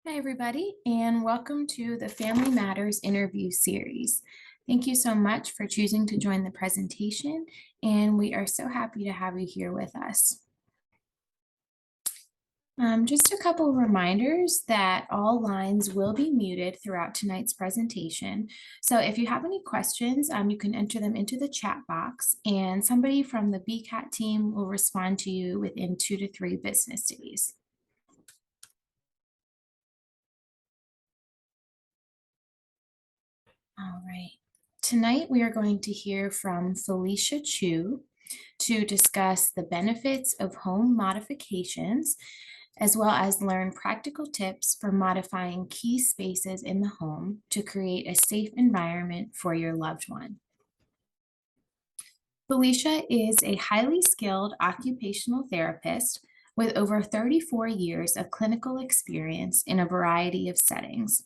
Hi, everybody, and welcome to the Family Matters interview series. Thank you so much for choosing to join the presentation, and we are so happy to have you here with us. Just a couple reminders that all lines will be muted throughout tonight's presentation. So if you have any questions, you can enter them into the chat box, and somebody from the BCAT team will respond to you within 2 to 3 business days. All right. Tonight, we are going to hear from Felicia Chew to discuss the benefits of home modifications, as well as learn practical tips for modifying key spaces in the home to create a safe environment for your loved one. Felicia is a highly skilled occupational therapist with over 34 years of clinical experience in a variety of settings.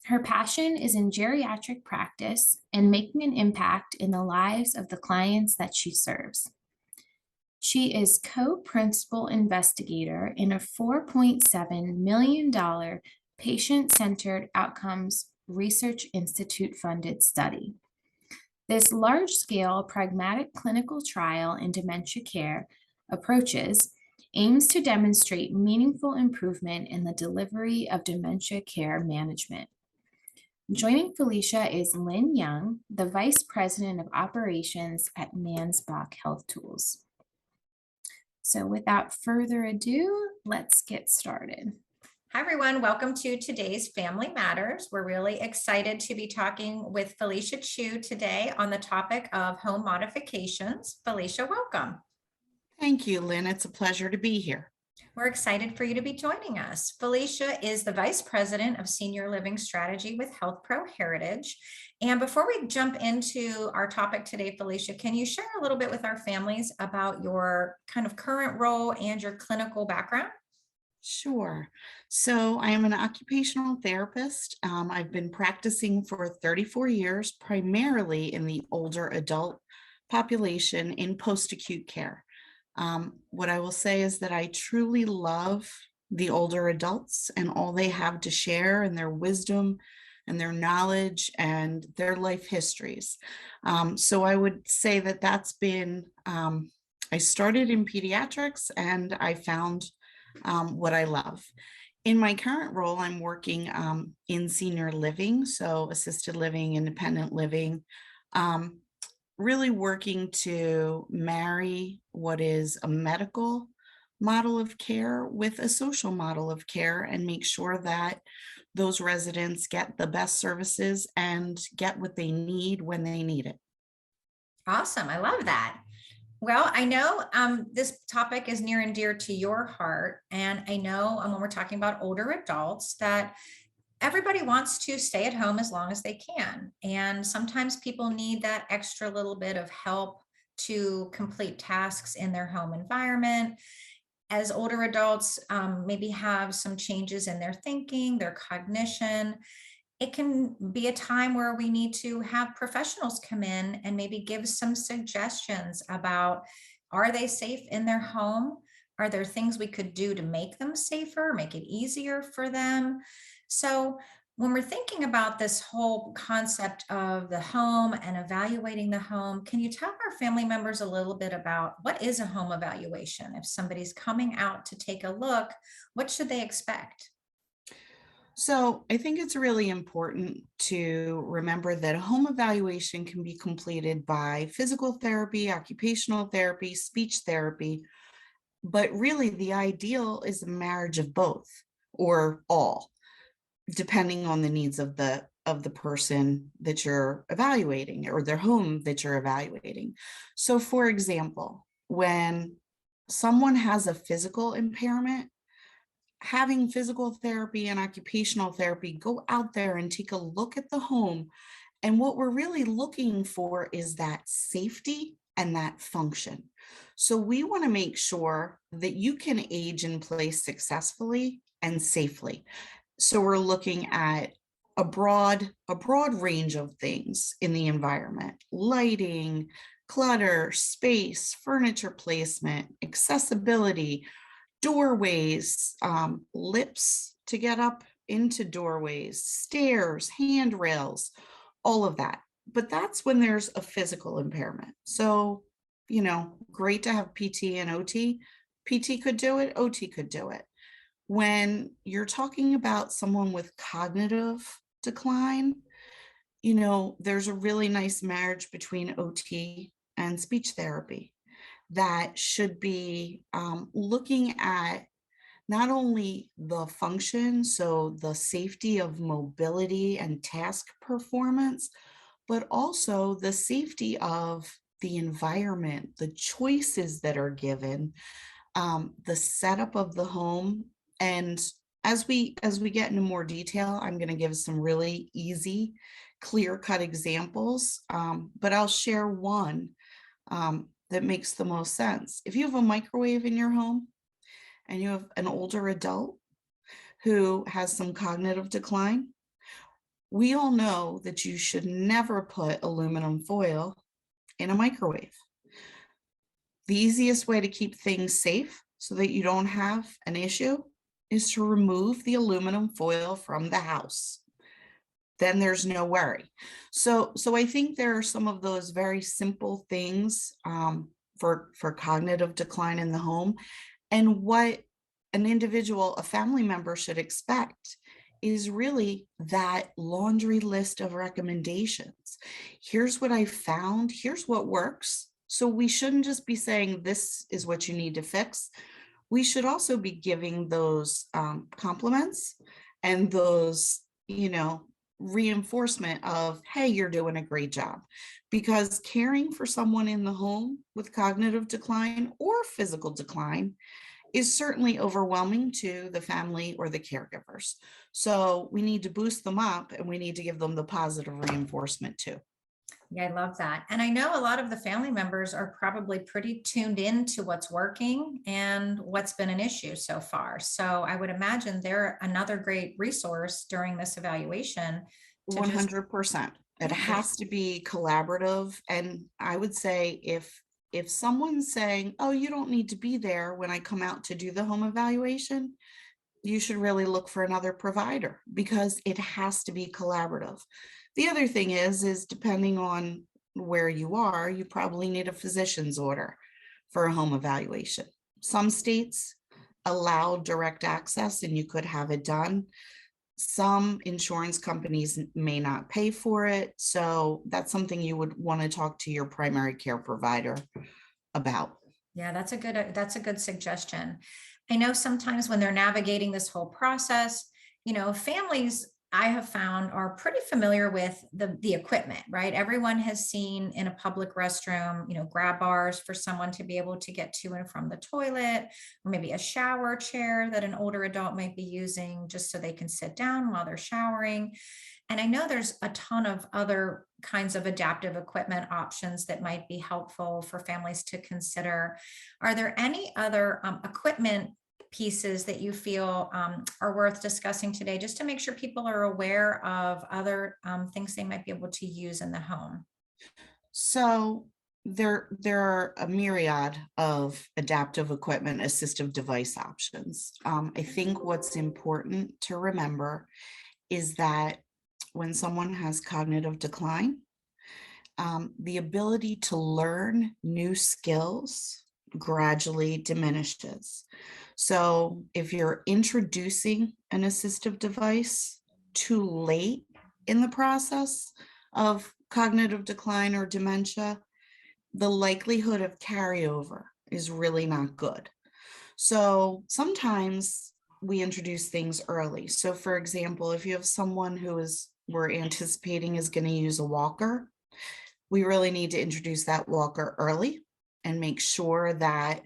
Her passion is in geriatric practice and making an impact in the lives of the clients that she serves. She is co-principal investigator in a $4.7 million patient-centered outcomes research institute funded study. This large-scale pragmatic clinical trial in dementia care approaches aims to demonstrate meaningful improvement in the delivery of dementia care management. Joining Felicia is Lynn Young, the Vice President of Operations at Mansbach Health Tools. So without further ado, let's get started. Hi, everyone. Welcome to today's Family Matters. We're really excited to be talking with Felicia Chew today on the topic of home modifications. Felicia, welcome. Thank you, Lynn. It's a pleasure to be here. We're excited for you to be joining us. Felicia is the Vice President of Senior Living Strategy with Health Pro Heritage. And before we jump into our topic today, Felicia, can you share a little bit with our families about your kind of current role and your clinical background? Sure. So I am an occupational therapist. I've been practicing for 34 years, primarily in the older adult population in post-acute care. What I will say is that I truly love the older adults and all they have to share and their wisdom and their knowledge and their life histories. So I would say that that's been, I started in pediatrics and I found what I love. In my current role, I'm working in senior living, so assisted living, independent living, really working to marry what is a medical model of care with a social model of care and make sure that those residents get the best services and get what they need when they need it. Awesome. I love that. Well, I know this topic is near and dear to your heart. And I know when we're talking about older adults that everybody wants to stay at home as long as they can. And sometimes people need that extra little bit of help to complete tasks in their home environment. As older adults maybe have some changes in their thinking, their cognition, it can be a time where we need to have professionals come in and maybe give some suggestions about, are they safe in their home? Are there things we could do to make them safer, make it easier for them? So when we're thinking about this whole concept of the home and evaluating the home, can you tell our family members a little bit about what is a home evaluation? If somebody's coming out to take a look, what should they expect? So I think it's really important to remember that a home evaluation can be completed by physical therapy, occupational therapy, speech therapy, but really the ideal is a marriage of both or all, depending on the needs of the person that you're evaluating or their home that you're evaluating. So for example, when someone has a physical impairment, having physical therapy and occupational therapy go out there and take a look at the home. And what we're really looking for is that safety and that function. So we want to make sure that you can age in place successfully and safely. So we're looking at a broad range of things in the environment: lighting, clutter, space, furniture placement, accessibility, doorways, lips to get up into doorways, stairs, handrails, all of that. But that's when there's a physical impairment. So, great to have PT and OT. PT could do it, OT could do it. When you're talking about someone with cognitive decline, there's a really nice marriage between OT and speech therapy that should be looking at not only the function, so the safety of mobility and task performance, but also the safety of the environment, the choices that are given, the setup of the home. And as we get into more detail, I'm going to give some really easy, clear-cut examples, but I'll share one that makes the most sense. If you have a microwave in your home and you have an older adult who has some cognitive decline, we all know that you should never put aluminum foil in a microwave. The easiest way to keep things safe so that you don't have an issue is to remove the aluminum foil from the house. Then there's no worry. So I think there are some of those very simple things for cognitive decline in the home. And what an individual, a family member should expect is really that laundry list of recommendations. Here's what I found. Here's what works. So we shouldn't just be saying this is what you need to fix. We should also be giving those compliments and those, reinforcement of, hey, you're doing a great job. Because caring for someone in the home with cognitive decline or physical decline is certainly overwhelming to the family or the caregivers. So we need to boost them up and we need to give them the positive reinforcement too. Yeah, I love that. And I know a lot of the family members are probably pretty tuned in to what's working and what's been an issue so far. So I would imagine they're another great resource during this evaluation to 100%. It has to be collaborative. And I would say if someone's saying, oh, you don't need to be there when I come out to do the home evaluation, you should really look for another provider because it has to be collaborative. The other thing is depending on where you are, you probably need a physician's order for a home evaluation. Some states allow direct access and you could have it done. Some insurance companies may not pay for it. So that's something you would want to talk to your primary care provider about. Yeah, that's a good suggestion. I know sometimes when they're navigating this whole process, families I have found are pretty familiar with the equipment, right? Everyone has seen in a public restroom, grab bars for someone to be able to get to and from the toilet, or maybe a shower chair that an older adult might be using just so they can sit down while they're showering. And I know there's a ton of other kinds of adaptive equipment options that might be helpful for families to consider. Are there any other equipment pieces that you feel are worth discussing today, just to make sure people are aware of other things they might be able to use in the home? So there are a myriad of adaptive equipment, assistive device options. I think what's important to remember is that when someone has cognitive decline, the ability to learn new skills gradually diminishes. So if you're introducing an assistive device too late in the process of cognitive decline or dementia, the likelihood of carryover is really not good. So sometimes we introduce things early. So for example, if you have someone we're anticipating is going to use a walker, we really need to introduce that walker early and make sure that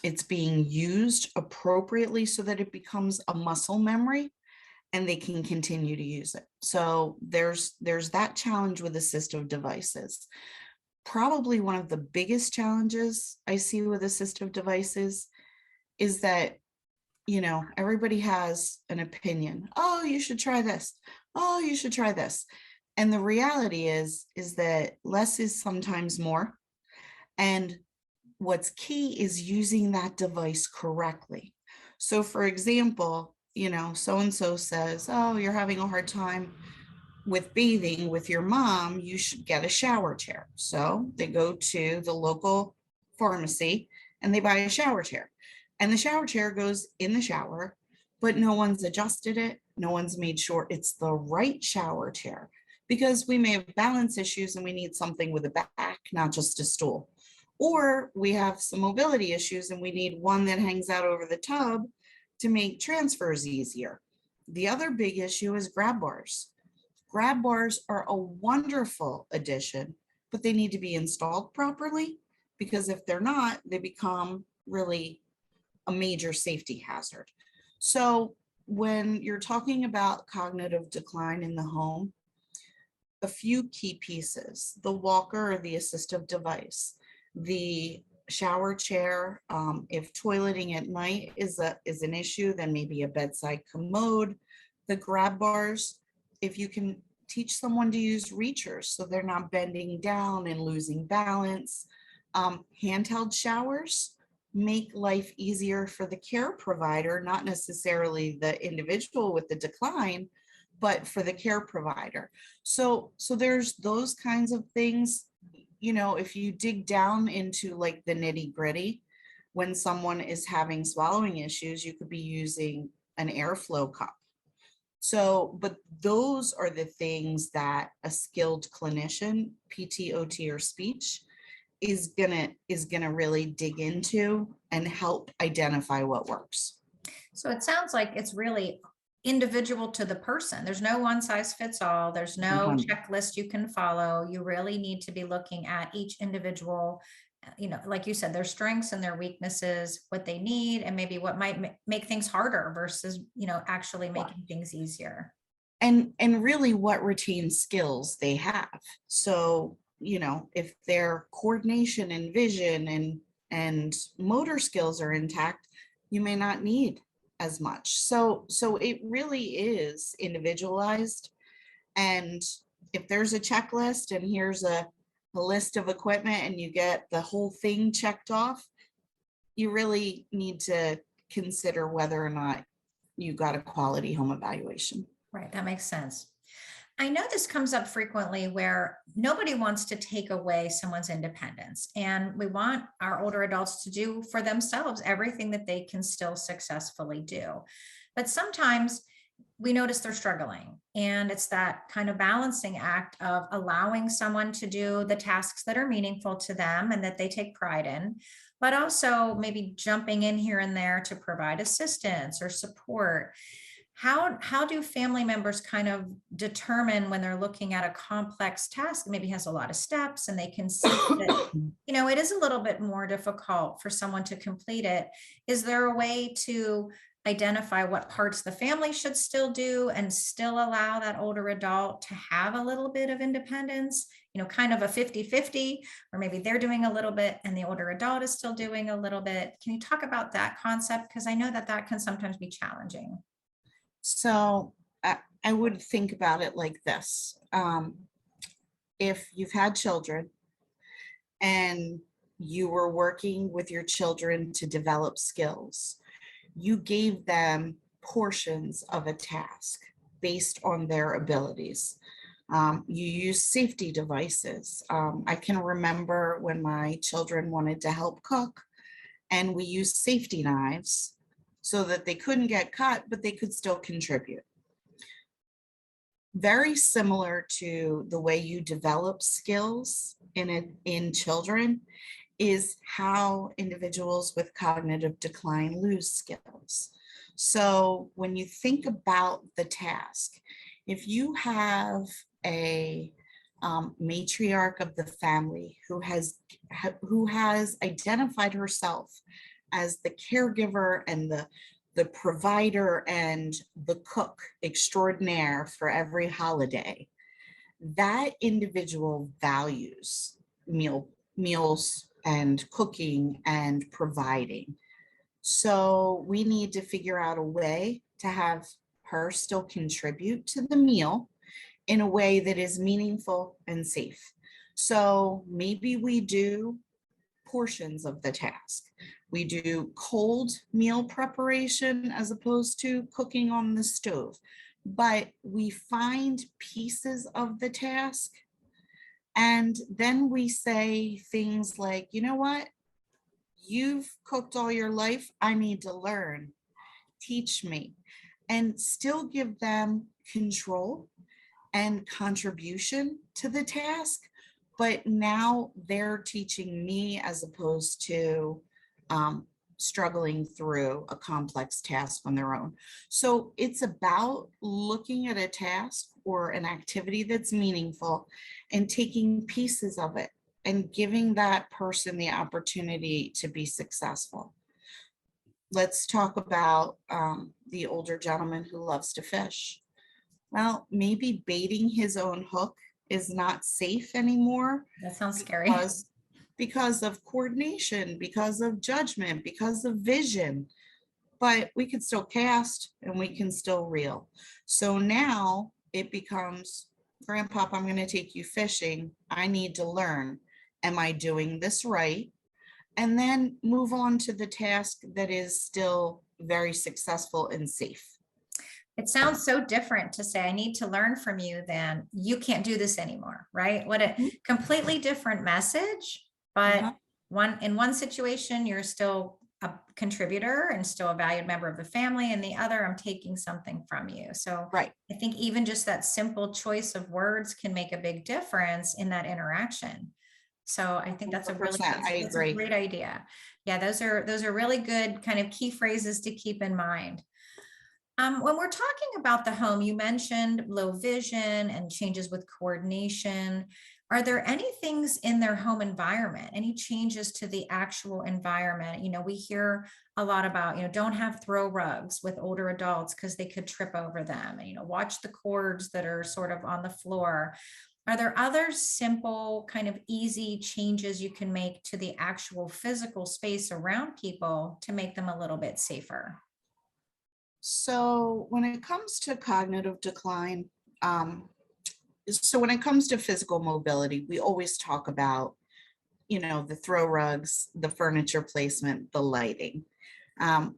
it's being used appropriately so that it becomes a muscle memory and they can continue to use it. So there's that challenge with assistive devices. Probably one of the biggest challenges I see with assistive devices is that, everybody has an opinion. Oh, you should try this. Oh, you should try this. And the reality is that less is sometimes more. And what's key is using that device correctly. So for example, so-and-so says, oh, you're having a hard time with bathing with your mom, you should get a shower chair. So they go to the local pharmacy and they buy a shower chair. And the shower chair goes in the shower, but no one's adjusted it. No one's made sure it's the right shower chair because we may have balance issues and we need something with a back, not just a stool. Or we have some mobility issues and we need one that hangs out over the tub to make transfers easier. The other big issue is grab bars. Grab bars are a wonderful addition, but they need to be installed properly because if they're not, they become really a major safety hazard. So when you're talking about cognitive decline in the home, a few key pieces: the walker or the assistive device, the shower chair. If toileting at night is an issue, then maybe a bedside commode. The grab bars, if you can teach someone to use reachers so they're not bending down and losing balance. Handheld showers make life easier for the care provider, not necessarily the individual with the decline, but for the care provider. So there's those kinds of things. If you dig down into like the nitty gritty, when someone is having swallowing issues, you could be using an airflow cup. So, but those are the things that a skilled clinician, PT, OT, or speech, is gonna really dig into and help identify what works. So it sounds like it's really individual to the person. There's no one size fits all. There's no checklist you can follow. You really need to be looking at each individual, like you said, their strengths and their weaknesses, what they need, and maybe what might make things harder versus, actually making things easier. And really what retained skills they have. So, if their coordination and vision and motor skills are intact, you may not need as much. So it really is individualized. And if there's a checklist and here's a list of equipment and you get the whole thing checked off, you really need to consider whether or not you got a quality home evaluation. Right, that makes sense. I know this comes up frequently where nobody wants to take away someone's independence, and we want our older adults to do for themselves everything that they can still successfully do. But sometimes we notice they're struggling, and it's that kind of balancing act of allowing someone to do the tasks that are meaningful to them and that they take pride in, but also maybe jumping in here and there to provide assistance or support. How do family members kind of determine when they're looking at a complex task that maybe has a lot of steps and they can see that, it is a little bit more difficult for someone to complete it? Is there a way to identify what parts the family should still do and still allow that older adult to have a little bit of independence, kind of a 50-50, or maybe they're doing a little bit and the older adult is still doing a little bit? Can you talk about that concept? Because I know that can sometimes be challenging. So I would think about it like this. If you've had children and you were working with your children to develop skills, you gave them portions of a task based on their abilities. You use safety devices. I can remember when my children wanted to help cook and we used safety knives so that they couldn't get cut, but they could still contribute. Very similar to the way you develop skills in children is how individuals with cognitive decline lose skills. So when you think about the task, if you have a matriarch of the family who has identified herself as the caregiver and the provider and the cook extraordinaire for every holiday, that individual values meals and cooking and providing. So we need to figure out a way to have her still contribute to the meal in a way that is meaningful and safe. So maybe we do portions of the task. We do cold meal preparation as opposed to cooking on the stove, but we find pieces of the task and then we say things like, you know what? You've cooked all your life. I need to learn. Teach me. And still give them control and contribution to the task. But now they're teaching me as opposed to struggling through a complex task on their own. So it's about looking at a task or an activity that's meaningful and taking pieces of it and giving that person the opportunity to be successful. Let's talk about the older gentleman who loves to fish. Well, maybe baiting his own hook is not safe anymore That sounds scary. because of coordination, because of judgment, because of vision. But we can still cast and we can still reel. So now it becomes, Grandpop, I'm going to take you fishing. I need to learn. Am I doing this right? And then move on to the task that is still very successful and safe. It sounds so different to say, I need to learn from you than you can't do this anymore, right? What a completely different message, but in one situation, you're still a contributor and still a valued member of the family. And the other, I'm taking something from you. So Right. I think even just that simple choice of words can make a big difference in that interaction. So I think that's a really, 100%, I that's a agree. great idea. Yeah, those are really good kind of key phrases to keep in mind. When we're talking about the home, you mentioned low vision and changes with coordination. Are there any things in their home environment, any changes to the actual environment? You know, we hear a lot about, you know, don't have throw rugs with older adults because they could trip over them. And, you know, watch the cords that are sort of on the floor. Are there other simple, kind of easy changes you can make to the actual physical space around people to make them a little bit safer? So when it comes to cognitive decline, so when it comes to physical mobility, we always talk about, you know, the throw rugs, the furniture placement, the lighting.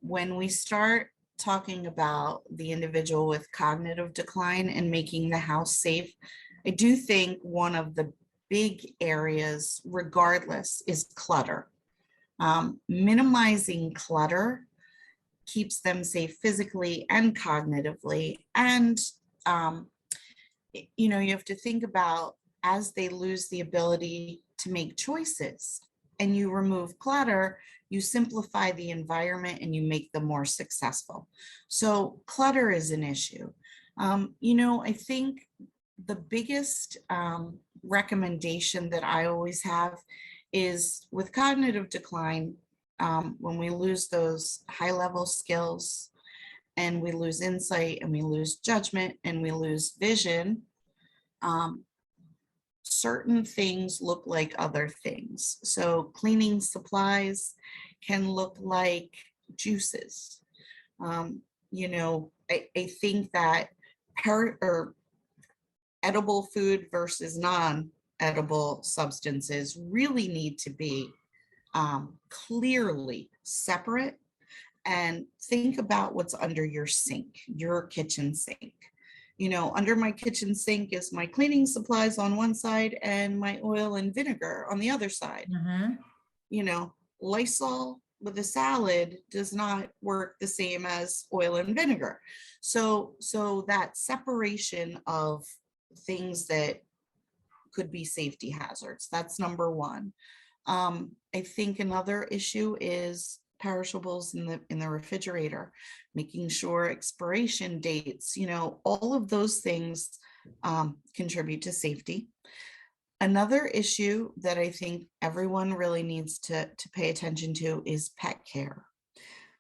When we start talking about the individual with cognitive decline and making the house safe, I do think one of the big areas, regardless, is clutter. Minimizing clutter keeps them safe physically and cognitively. And, you know, you have to think about as they lose the ability to make choices and you remove clutter, you simplify the environment and you make them more successful. So clutter is an issue. You know, I think the biggest recommendation that I always have is with cognitive decline, when we lose those high level skills and we lose insight and we lose judgment and we lose vision, certain things look like other things. So cleaning supplies can look like juices. You know, I think that edible food versus non-edible substances really need to be clearly separate. And think about what's under your sink, your kitchen sink. You know, under my kitchen sink is my cleaning supplies on one side and my oil and vinegar on the other side. You know, Lysol with a salad does not work the same as oil and vinegar. So that separation of things that could be safety hazards, that's number one. I think another issue is perishables in the refrigerator, making sure expiration dates, you know, all of those things contribute to safety. Another issue that I think everyone really needs to pay attention to is pet care.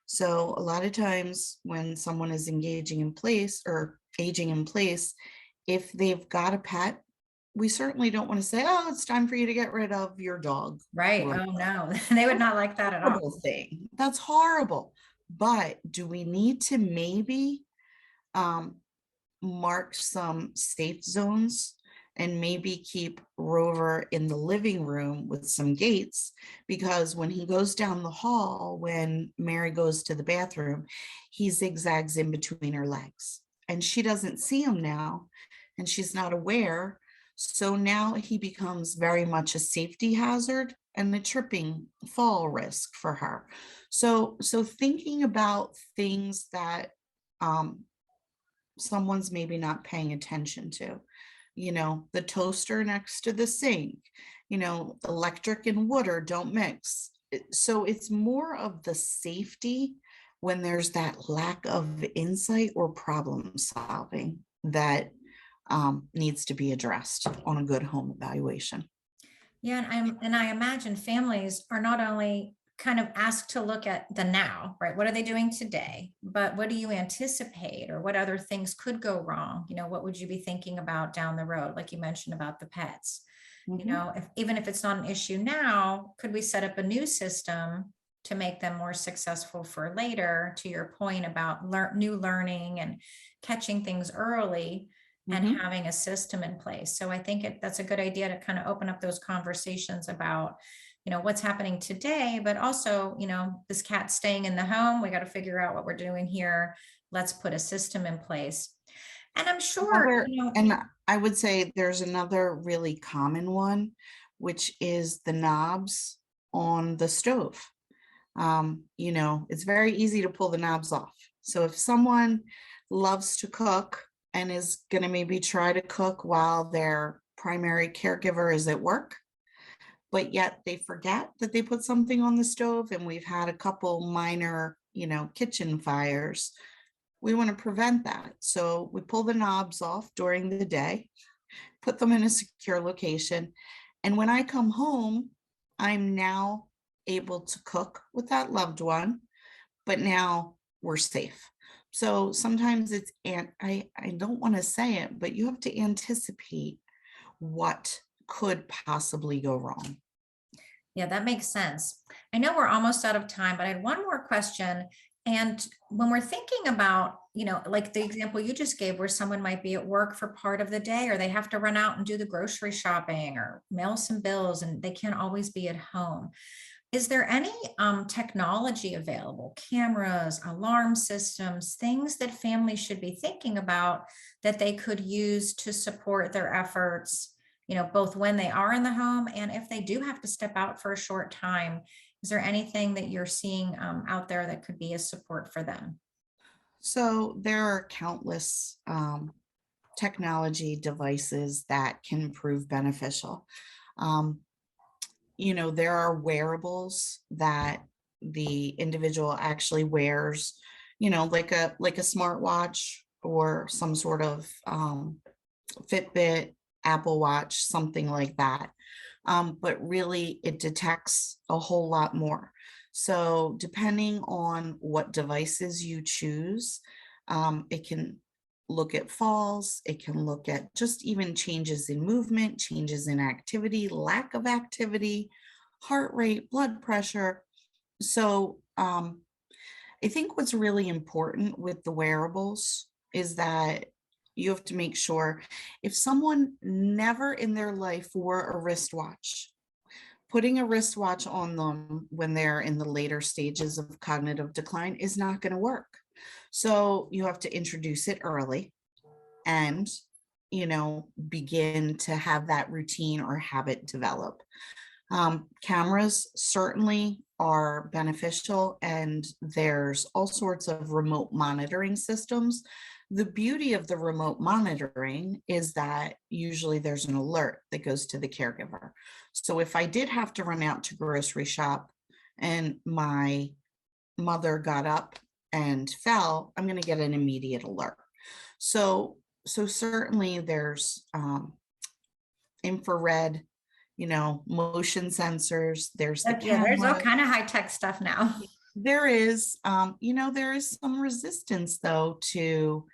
So a lot of times when someone is engaging in place or aging in place, if they've got a pet, we certainly don't want to say, oh, it's time for you to get rid of your dog. Right. Oh, no, they would not like that at all. Horrible thing. That's horrible. But do we need to maybe mark some safe zones and maybe keep Rover in the living room with some gates, because when he goes down the hall, when Mary goes to the bathroom, he zigzags in between her legs and she doesn't see him now and she's not aware. So now he becomes very much a safety hazard and a tripping fall risk for her. So thinking about things that um, someone's maybe not paying attention to, the toaster next to the sink, electric and water don't mix. So it's more of the safety when there's that lack of insight or problem solving that needs to be addressed on a good home evaluation. Yeah, and I imagine families are not only kind of asked to look at the now, right? What are they doing today? But what do you anticipate, or what other things could go wrong? What would you be thinking about down the road? Like you mentioned about the pets. Mhm. Even if it's not an issue now, could we set up a new system to make them more successful for later? To your point about new learning and catching things early, and Mhm. having a system in place. So I think that's a good idea to kind of open up those conversations about, what's happening today, but also, this cat staying in the home. We got to figure out what we're doing here. Let's put a system in place. And I'm sure, And I would say there's another really common one, which is the knobs on the stove. It's very easy to pull the knobs off. So if someone loves to cook and is going to maybe try to cook while their primary caregiver is at work, but yet they forget that they put something on the stove, and we've had a couple minor, kitchen fires, we want to prevent that. So we pull the knobs off during the day, put them in a secure location. And when I come home, I'm now able to cook with that loved one, but now we're safe. So sometimes it's, and I don't want to say it, but you have to anticipate what could possibly go wrong. Yeah, that makes sense. I know we're almost out of time, but I had one more question. And when we're thinking about, like the example you just gave, where someone might be at work for part of the day, or they have to run out and do the grocery shopping or mail some bills, and they can't always be at home. Is there any technology available, cameras, alarm systems, things that families should be thinking about that they could use to support their efforts, both when they are in the home and if they do have to step out for a short time? Is there anything that you're seeing out there that could be a support for them? So there are countless technology devices that can prove beneficial. Um, there are wearables that the individual actually wears, like a smartwatch or some sort of Fitbit, Apple Watch, something like that. But really, it detects a whole lot more. So depending on what devices you choose, it can look at falls, it can look at just even changes in movement, changes in activity, lack of activity, heart rate, blood pressure. So I think what's really important with the wearables is that you have to make sure, if someone never in their life wore a wristwatch, putting a wristwatch on them when they're in the later stages of cognitive decline is not going to work. So you have to introduce it early and, begin to have that routine or habit develop. Cameras certainly are beneficial, and there's all sorts of remote monitoring systems. The beauty of the remote monitoring is that usually there's an alert that goes to the caregiver. So if I did have to run out to grocery shop and my mother got up and fell, I'm going to get an immediate alert. So certainly there's infrared, motion sensors, there's the Yeah, there's all camera. kind of high tech stuff now. There is some resistance though to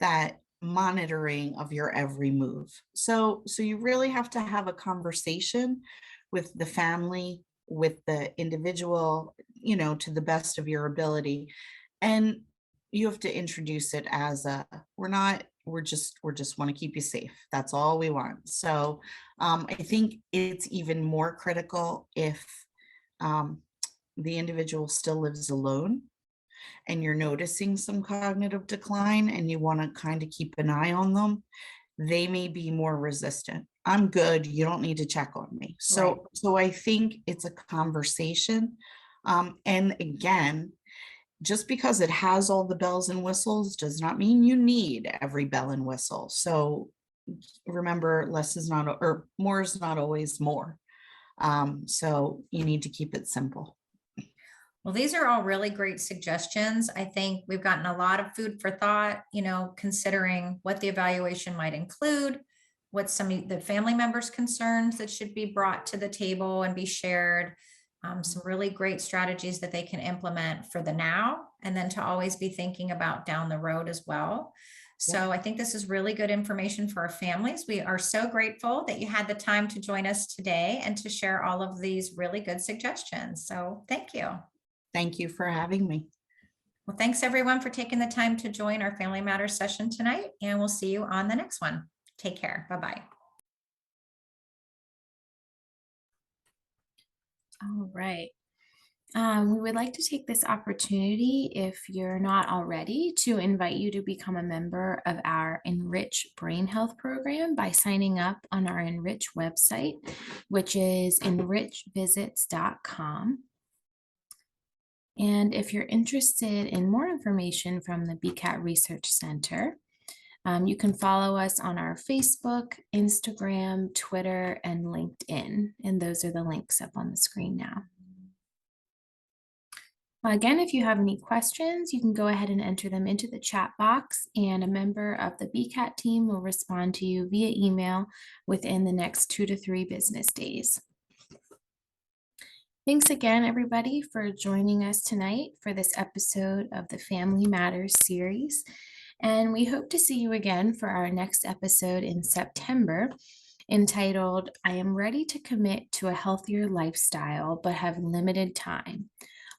that monitoring of your every move. So you really have to have a conversation with the family, with the individual, to the best of your ability. And you have to introduce it as we're not we're just want to keep you safe. That's all we want. So I think it's even more critical if um, the individual still lives alone and you're noticing some cognitive decline and you want to kind of keep an eye on them. They may be more resistant. I'm good. You don't need to check on me. Right. So I think it's a conversation. And again, just because it has all the bells and whistles does not mean you need every bell and whistle. So remember, less is not, or more is not always more. So you need to keep it simple. Well, these are all really great suggestions. I think we've gotten a lot of food for thought, considering what the evaluation might include, what some of the family members' concerns that should be brought to the table and be shared, some really great strategies that they can implement for the now, and then to always be thinking about down the road as well. So I think this is really good information for our families. We are so grateful that you had the time to join us today and to share all of these really good suggestions. So thank you. Thank you for having me. Well, thanks everyone for taking the time to join our Family Matters session tonight, and we'll see you on the next one. Take care. Bye-bye. All right. We would like to take this opportunity, if you're not already, to invite you to become a member of our Enrich Brain Health program by signing up on our Enrich website, which is enrichvisits.com. And if you're interested in more information from the BCAT Research Center, you can follow us on our Facebook, Instagram, Twitter, and LinkedIn. And those are the links up on the screen now. Again, if you have any questions, you can go ahead and enter them into the chat box, and a member of the BCAT team will respond to you via email within the next 2 to 3 business days. Thanks again, everybody, for joining us tonight for this episode of the Family Matters series. And we hope to see you again for our next episode in September, entitled, I Am Ready to Commit to a Healthier Lifestyle, but Have Limited Time.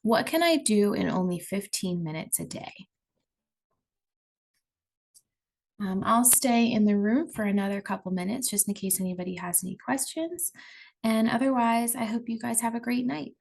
What can I do in only 15 minutes a day? I'll stay in the room for another couple minutes just in case anybody has any questions. And otherwise, I hope you guys have a great night.